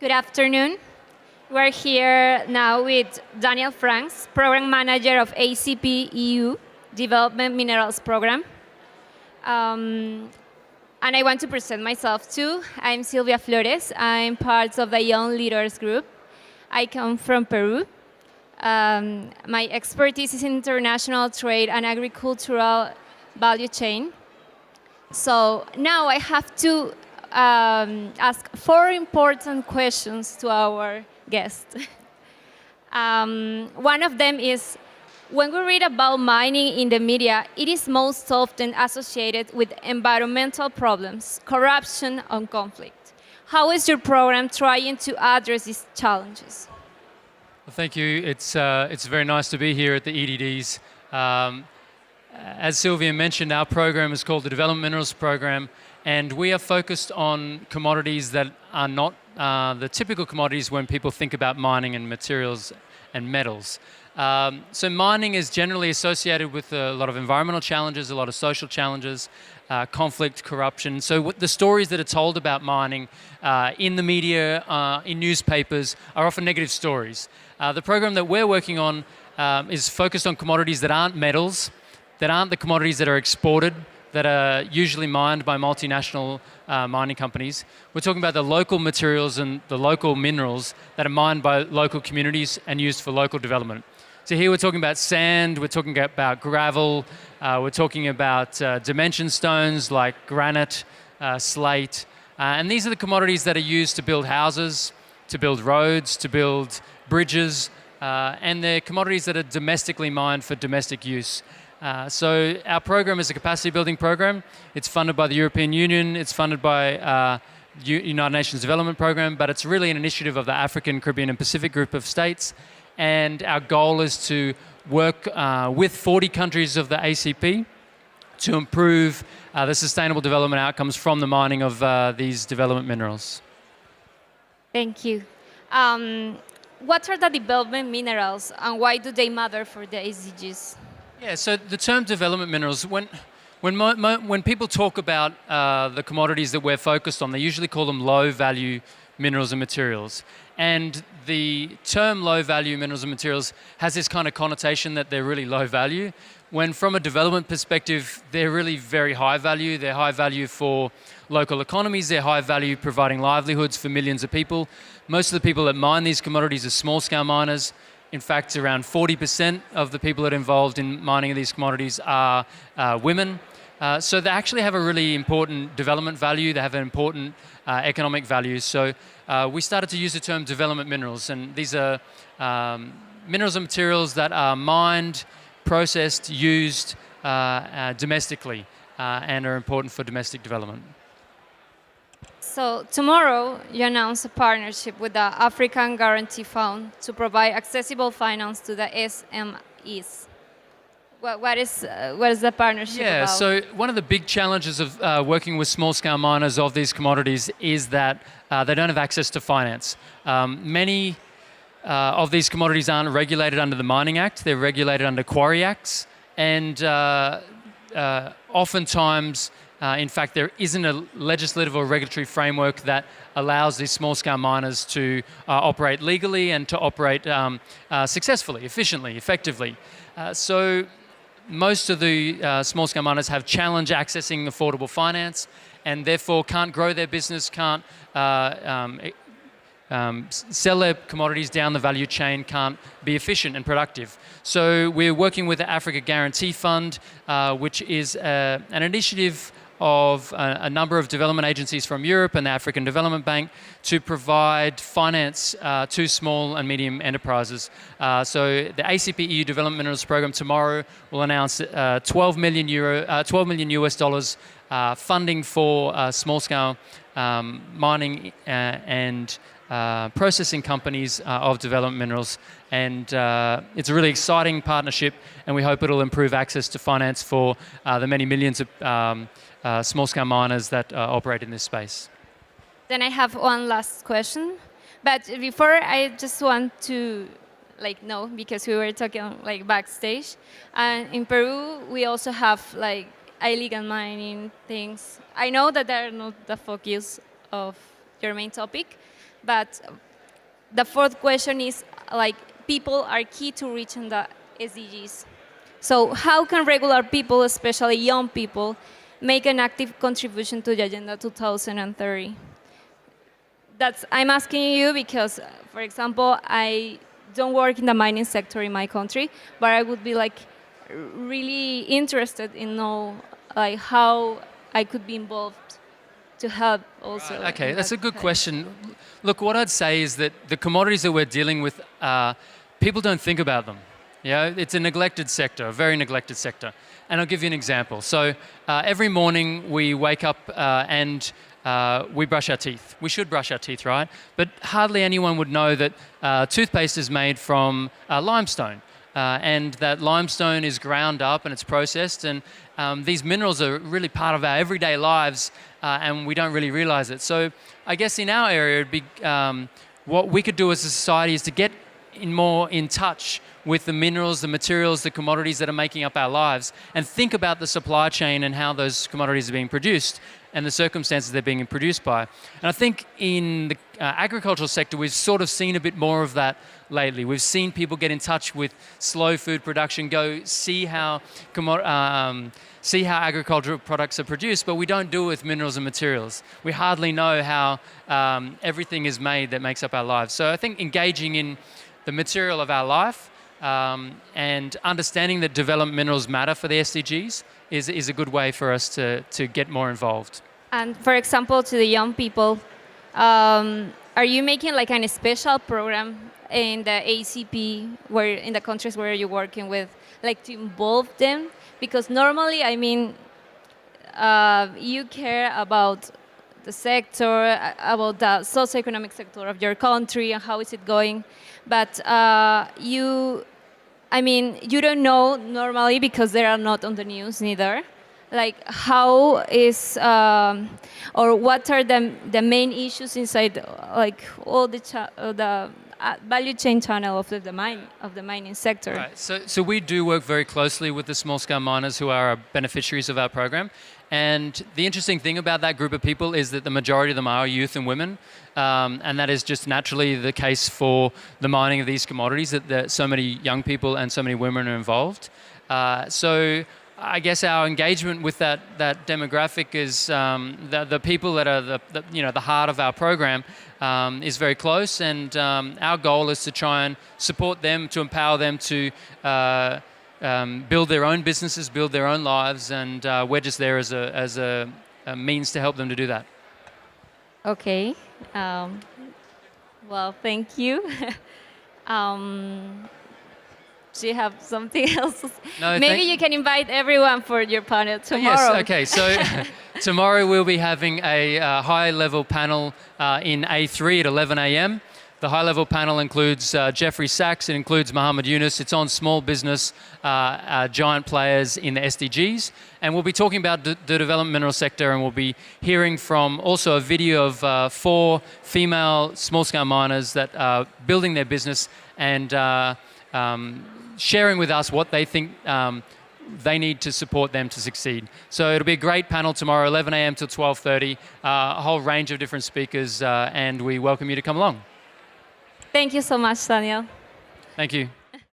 Good afternoon. We're here now with Daniel Franks, Program Manager of ACP-EU Development Minerals Program. And I want to present myself too. I'm Silvia Flores. I'm part of the Young Leaders Group. I come from Peru. My expertise is in international trade and agricultural value chain. So now I have to ask 4 important questions to our guest. One of them is, when we read about mining in the media, it is most often associated with environmental problems, corruption, and conflict. How is your program trying to address these challenges? Well, thank you. It's very nice to be here at the EDDs. As Sylvia mentioned, our program is called the Development Minerals Program, and we are focused on commodities that are not the typical commodities when people think about mining and materials and metals. So mining is generally associated with a lot of environmental challenges, a lot of social challenges, conflict, corruption. So the stories that are told about mining in the media, in newspapers, are often negative stories. The program that we're working on is focused on commodities that aren't metals, that aren't the commodities that are exported, that are usually mined by multinational mining companies. We're talking about the local materials and the local minerals that are mined by local communities and used for local development. So here we're talking about sand, we're talking about gravel, we're talking about dimension stones like granite, slate, and these are the commodities that are used to build houses, to build roads, to build bridges, and they're commodities that are domestically mined for domestic use. So our program is a capacity building program. It's funded by the European Union, it's funded by United Nations Development Program, but it's really an initiative of the African, Caribbean and Pacific group of states. And our goal is to work with 40 countries of the ACP to improve the sustainable development outcomes from the mining of these development minerals. Thank you. What are the development minerals and why do they matter for the SDGs? Yeah, so the term development minerals, when people talk about the commodities that we're focused on, they usually call them low-value minerals and materials. And the term low-value minerals and materials has this kind of connotation that they're really low value, when from a development perspective, they're really very high value. They're high value for local economies. They're high value providing livelihoods for millions of people. Most of the people that mine these commodities are small-scale miners. In fact, around 40% of the people that are involved in mining of these commodities are women. So they actually have a really important development value. They have an important economic value. So we started to use the term development minerals. And these are minerals and materials that are mined, processed, used domestically and are important for domestic development. So tomorrow you announce a partnership with the African Guarantee Fund to provide accessible finance to the SMEs. What is the partnership about? Yeah, so one of the big challenges of working with small-scale miners of these commodities is that they don't have access to finance. Many of these commodities aren't regulated under the Mining Act, they're regulated under Quarry Acts, and oftentimes, in fact, there isn't a legislative or regulatory framework that allows these small-scale miners to operate legally and to operate successfully, efficiently, effectively. So most of the small-scale miners have challenge accessing affordable finance and therefore can't grow their business, can't sell their commodities down the value chain, can't be efficient and productive. So we're working with the Africa Guarantee Fund, which is an initiative of a number of development agencies from Europe and the African Development Bank to provide finance to small and medium enterprises. So the ACP-EU Development Minerals Program tomorrow will announce 12 million US dollars funding for small-scale mining and processing companies of development minerals. And it's a really exciting partnership, and we hope it'll improve access to finance for the many millions of small-scale miners that operate in this space. Then I have one last question. But before, I just want to know, because we were talking backstage. And in Peru, we also have illegal mining things. I know that they're not the focus of your main topic, But the fourth question is like people are key to reaching the SDGs. So how can regular people, especially young people, make an active contribution to the Agenda 2030? I'm asking you because, for example, I don't work in the mining sector in my country, but I would be like really interested in know like how I could be involved to help also. Right, okay, that's a good kind. question. Look, what I'd say is that the commodities that we're dealing with, people don't think about them. Yeah, it's a neglected sector, a very neglected sector. And I'll give you an example. So every morning we wake up and we brush our teeth. We should brush our teeth, right? But hardly anyone would know that toothpaste is made from limestone. And that limestone is ground up and it's processed, and these minerals are really part of our everyday lives, and we don't really realize it. So I guess in our area, it'd be, what we could do as a society is to get more in touch with the minerals, the materials, the commodities that are making up our lives, and think about the supply chain and how those commodities are being produced and the circumstances they're being produced by. And I think in the agricultural sector, we've sort of seen a bit more of that lately. We've seen people get in touch with slow food production, go see how agricultural products are produced, but we don't do it with minerals and materials. We hardly know how everything is made that makes up our lives. So I think engaging in the material of our life and understanding that developed minerals matter for the SDGs is a good way for us to get more involved. And for example, to the young people, are you making like a special program in the ACP, where in the countries where you're working with, like to involve them? Because normally, I mean, you care about the sector, about the socioeconomic sector of your country and how is it going, but you don't know normally because they are not on the news neither. Like how is or what are the main issues inside like all the value chain channel of the mining sector? Right. So we do work very closely with the small-scale miners who are beneficiaries of our program. And the interesting thing about that group of people is that the majority of them are youth and women. And that is just naturally the case for the mining of these commodities, that so many young people and so many women are involved. So I guess our engagement with that demographic is the people that are the heart of our program is very close, and our goal is to try and support them, to empower them to build their own businesses, build their own lives, and we're just there as a means to help them to do that. Okay. Well, thank you. Do you have something else? No, maybe you can invite everyone for your panel tomorrow. Yes, okay. So tomorrow we'll be having a high-level panel in A3 at 11 a.m. The high-level panel includes Jeffrey Sachs, it includes Mohammed Yunus, it's on small business, giant players in the SDGs. And we'll be talking about the development mineral sector, and we'll be hearing from also a video of 4 female small-scale miners that are building their business and sharing with us what they think they need to support them to succeed. So it'll be a great panel tomorrow, 11 a.m. till 12:30, a whole range of different speakers, and we welcome you to come along. Thank you so much, Daniel. Thank you.